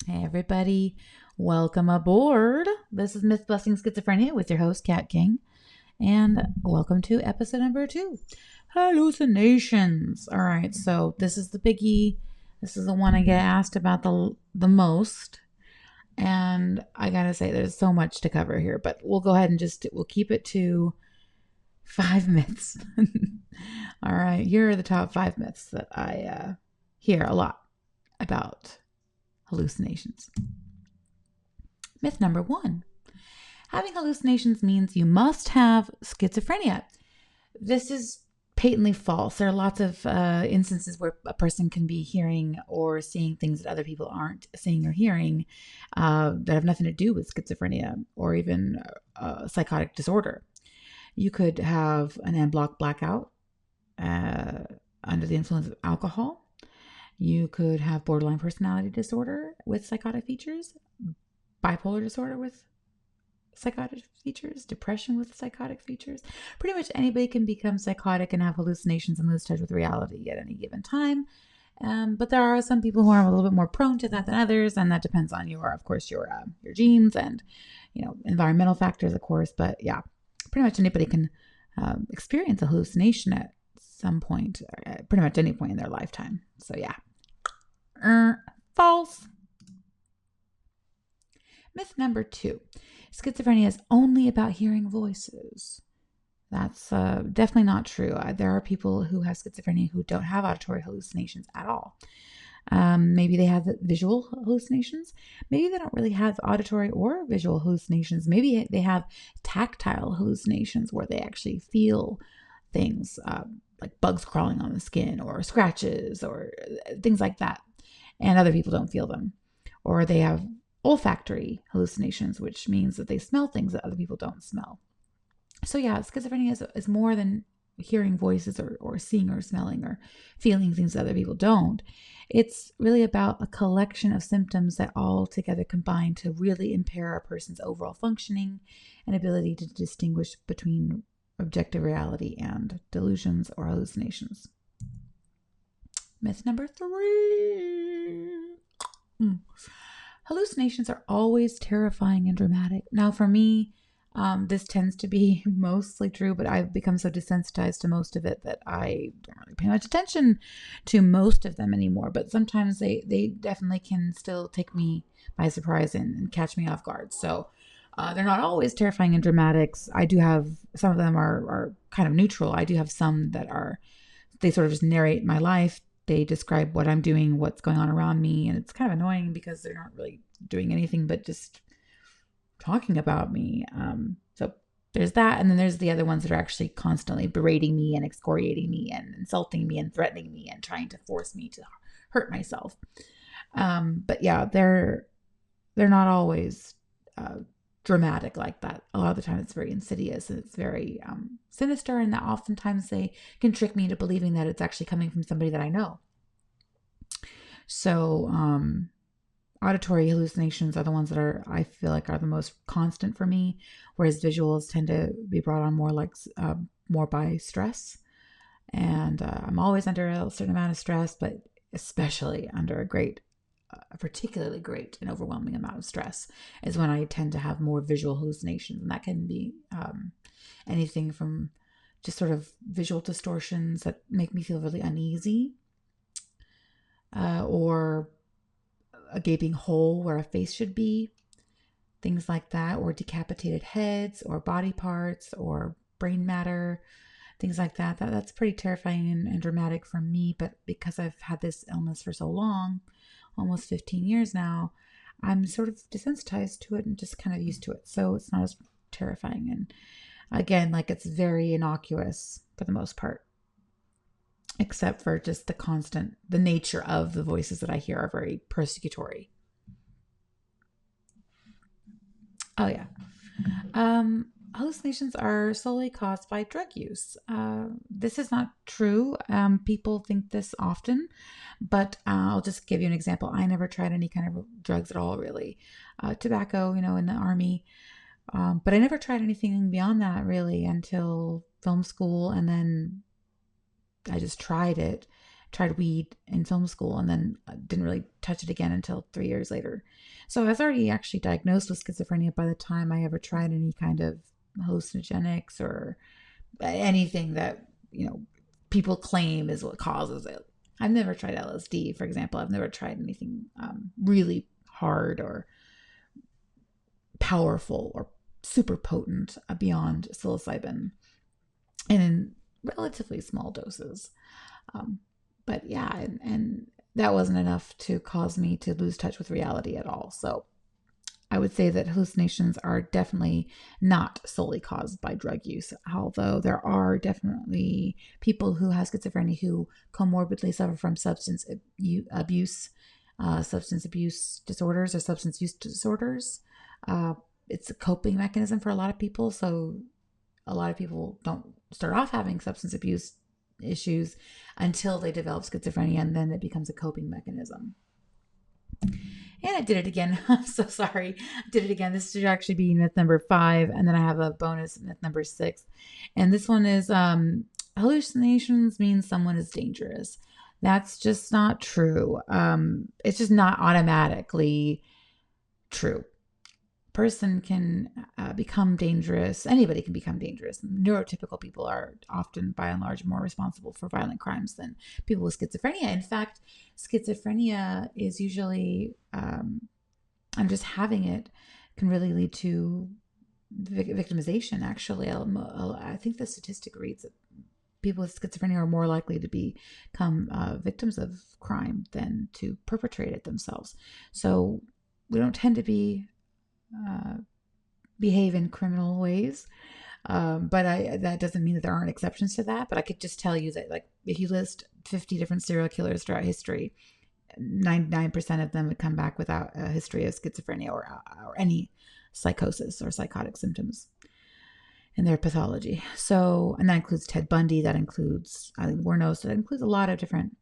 Hey, everybody. Welcome aboard. This is Myth Busting Schizophrenia with your host, Kat King. And welcome to episode number 2 Hallucinations. All right, so this is the biggie. This is the one I get asked about the most. And I gotta say, there's so much to cover here, but we'll go ahead and we'll keep it to 5 myths. All right, here are the top 5 myths that I hear a lot about hallucinations. Myth number 1. Having hallucinations means you must have schizophrenia. This is patently false. There are lots of instances where a person can be hearing or seeing things that other people aren't seeing or hearing that have nothing to do with schizophrenia or even psychotic disorder. You could have an en bloc blackout under the influence of alcohol. You could have borderline personality disorder with psychotic features, bipolar disorder with psychotic features, depression with psychotic features. Pretty much anybody can become psychotic and have hallucinations and lose touch with reality at any given time. But there are some people who are a little bit more prone to that than others, and that depends on your genes and environmental factors, of course. But yeah, pretty much anybody can experience a hallucination at some point, pretty much any point in their lifetime. So yeah, false. Myth number 2. Schizophrenia is only about hearing voices. That's definitely not true. There are people who have schizophrenia who don't have auditory hallucinations at all. Maybe they have visual hallucinations. Maybe they don't really have auditory or visual hallucinations. Maybe they have tactile hallucinations where they actually feel things like bugs crawling on the skin or scratches or things like that. And other people don't feel them. Or they have olfactory hallucinations, which means that they smell things that other people don't smell. So yeah, schizophrenia is more than hearing voices or seeing or smelling or feeling things that other people don't. It's really about a collection of symptoms that all together combine to really impair a person's overall functioning and ability to distinguish between objective reality and delusions or hallucinations. Myth number 3. Hallucinations are always terrifying and dramatic. Now, for me, this tends to be mostly true, but I've become so desensitized to most of it that I don't really pay much attention to most of them anymore. But sometimes they definitely can still take me by surprise and catch me off guard. So they're not always terrifying and dramatic. I do have some of them are kind of neutral. I do have some that they sort of just narrate my life. They describe what I'm doing, what's going on around me. And it's kind of annoying because they're not really doing anything but just talking about me. So there's that. And then there's the other ones that are actually constantly berating me and excoriating me and insulting me and threatening me and trying to force me to hurt myself. But yeah, they're not always dramatic like that. A lot of the time it's very insidious and it's very sinister, and that oftentimes they can trick me into believing that it's actually coming from somebody that I know. So auditory hallucinations are the ones that I feel like are the most constant for me, whereas visuals tend to be brought on more by stress. And I'm always under a certain amount of stress, but especially under a particularly great and overwhelming amount of stress is when I tend to have more visual hallucinations. And that can be anything from just sort of visual distortions that make me feel really uneasy, or a gaping hole where a face should be, things like that, or decapitated heads or body parts or brain matter, things like that. That's pretty terrifying and dramatic for me. But because I've had this illness for so long, almost 15 years now, I'm sort of desensitized to it and just kind of used to it. So it's not as terrifying. And again, like, it's very innocuous for the most part, except for just the nature of the voices that I hear are very persecutory. Oh yeah. Hallucinations are solely caused by drug use. This is not true. People think this often, but I'll just give you an example. I never tried any kind of drugs at all, really. Tobacco, in the Army. But I never tried anything beyond that, really, until film school. And then I just tried it. tried weed in film school and then didn't really touch it again until 3 years later. So I was already actually diagnosed with schizophrenia by the time I ever tried any kind of hallucinogenics or anything that, people claim is what causes it. I've never tried LSD, for example. I've never tried anything really hard or powerful or super potent beyond psilocybin and in relatively small doses. But yeah, and that wasn't enough to cause me to lose touch with reality at all. So I would say that hallucinations are definitely not solely caused by drug use, although there are definitely people who have schizophrenia who comorbidly suffer from abuse, substance abuse disorders or substance use disorders. It's a coping mechanism for a lot of people. So a lot of people don't start off having substance abuse issues until they develop schizophrenia, and then it becomes a coping mechanism. And I did it again. I'm so sorry. I did it again. This should actually be myth number 5. And then I have a bonus myth number 6. And this one is hallucinations mean someone is dangerous. That's just not true. It's just not automatically true. Person can become dangerous. Anybody can become dangerous. Neurotypical people are often, by and large, more responsible for violent crimes than people with schizophrenia. In fact, schizophrenia is usually, and just having it can really lead to victimization, actually. I think the statistic reads that people with schizophrenia are more likely to become victims of crime than to perpetrate it themselves. So we don't tend to behave in criminal ways. But that doesn't mean that there aren't exceptions to that. But I could just tell you that, like, if you list 50 different serial killers throughout history, 99% of them would come back without a history of schizophrenia or any psychosis or psychotic symptoms in their pathology. So, and that includes Ted Bundy, that includes Eileen Wuornos, that includes a lot of different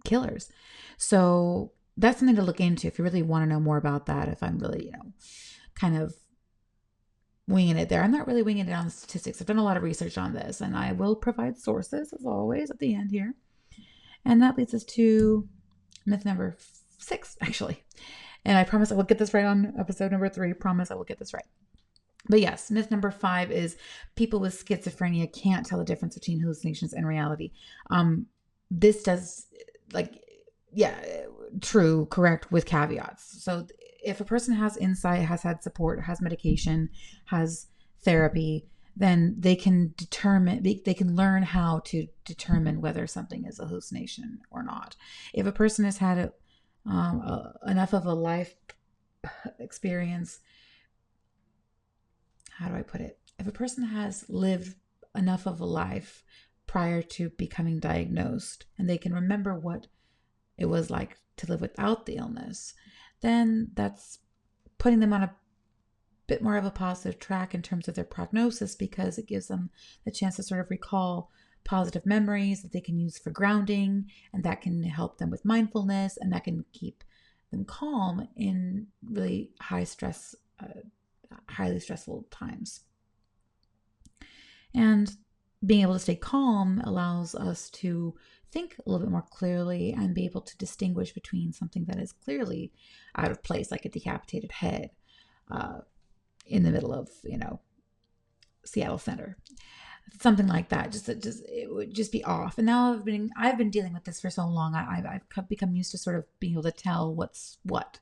killers. So that's something to look into if you really want to know more about that. If I'm really, kind of winging it there. I'm not really winging it on the statistics. I've done a lot of research on this, and I will provide sources as always at the end here. And that leads us to myth number 6, actually. And I promise I will get this right on episode number 3. Promise I will get this right. But yes, myth number 5 is people with schizophrenia can't tell the difference between hallucinations and reality. This does, true, correct, with caveats. So if a person has insight, has had support, has medication, has therapy, then they can learn how to determine whether something is a hallucination or not. If a person has had enough of a life experience, how do I put it? If a person has lived enough of a life prior to becoming diagnosed, and they can remember what it was like to live without the illness, then that's putting them on a bit more of a positive track in terms of their prognosis, because it gives them the chance to sort of recall positive memories that they can use for grounding, and that can help them with mindfulness, and that can keep them calm in really highly stressful times. And being able to stay calm allows us to think a little bit more clearly and be able to distinguish between something that is clearly out of place, like a decapitated head in the middle of, Seattle Center, something like that. It would just be off. And now I've been dealing with this for so long. I've become used to sort of being able to tell what's what.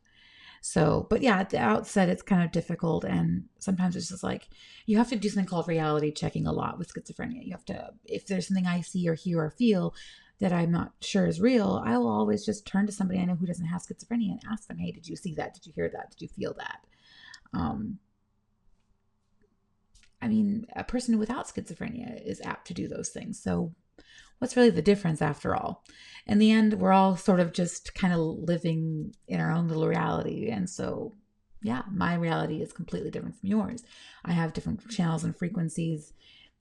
So, but yeah, at the outset, it's kind of difficult. And sometimes it's just like, you have to do something called reality checking a lot with schizophrenia. You have to, if there's something I see or hear or feel that I'm not sure is real, I will always just turn to somebody I know who doesn't have schizophrenia and ask them, hey, did you see that? Did you hear that? Did you feel that? A person without schizophrenia is apt to do those things. So what's really the difference after all? In the end, we're all sort of just kind of living in our own little reality. And so, yeah, my reality is completely different from yours. I have different channels and frequencies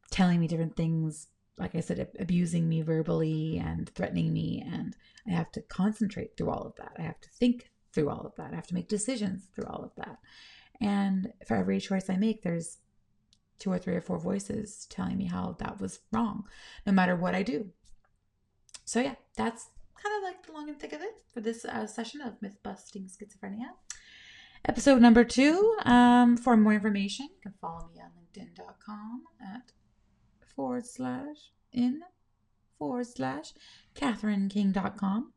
telling me different things, like I said, abusing me verbally and threatening me. And I have to concentrate through all of that. I have to think through all of that. I have to make decisions through all of that. And for every choice I make, there's 2 or 3 or 4 voices telling me how that was wrong, no matter what I do. So yeah, that's kind of like the long and thick of it for this session of myth busting schizophrenia. Episode number 2. For more information, you can follow me on linkedin.com at /in/CatherineKing.com.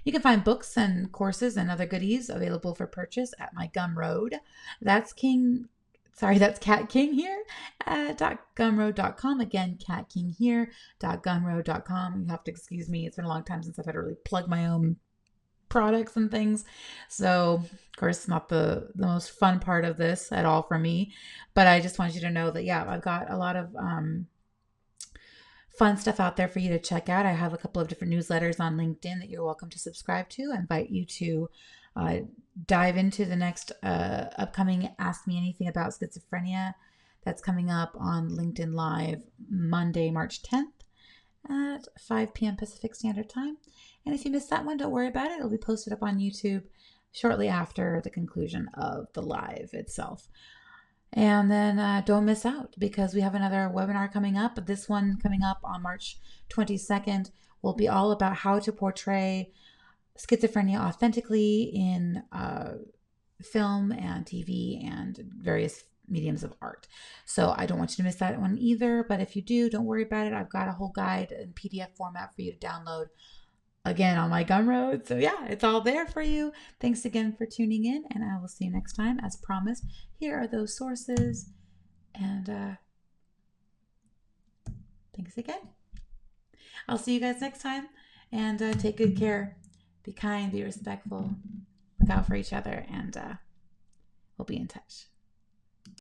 You can find books and courses and other goodies available for purchase at my Gumroad. That's Cat King here at .gumroad.com. Again, Cat King here .gumroad.com. You have to excuse me. It's been a long time since I've had to really plug my own products and things. So, of course, not the most fun part of this at all for me. But I just want you to know that, yeah, I've got a lot of fun stuff out there for you to check out. I have a couple of different newsletters on LinkedIn that you're welcome to subscribe to. I invite you to dive into the next upcoming Ask Me Anything About Schizophrenia that's coming up on LinkedIn Live Monday, March 10th at 5 p.m. Pacific Standard Time. And if you missed that one, don't worry about it. It'll be posted up on YouTube shortly after the conclusion of the live itself. And then don't miss out because we have another webinar coming up. This one coming up on March 22nd will be all about how to portray schizophrenia authentically in film and TV and various mediums of art. So I don't want you to miss that one either. But if you do, don't worry about it. I've got a whole guide in PDF format for you to download again on my Gumroad. So yeah, it's all there for you. Thanks again for tuning in, and I will see you next time. As promised, here are those sources. And thanks again. I'll see you guys next time, and take good care. Be kind, be respectful, look out for each other, and we'll be in touch.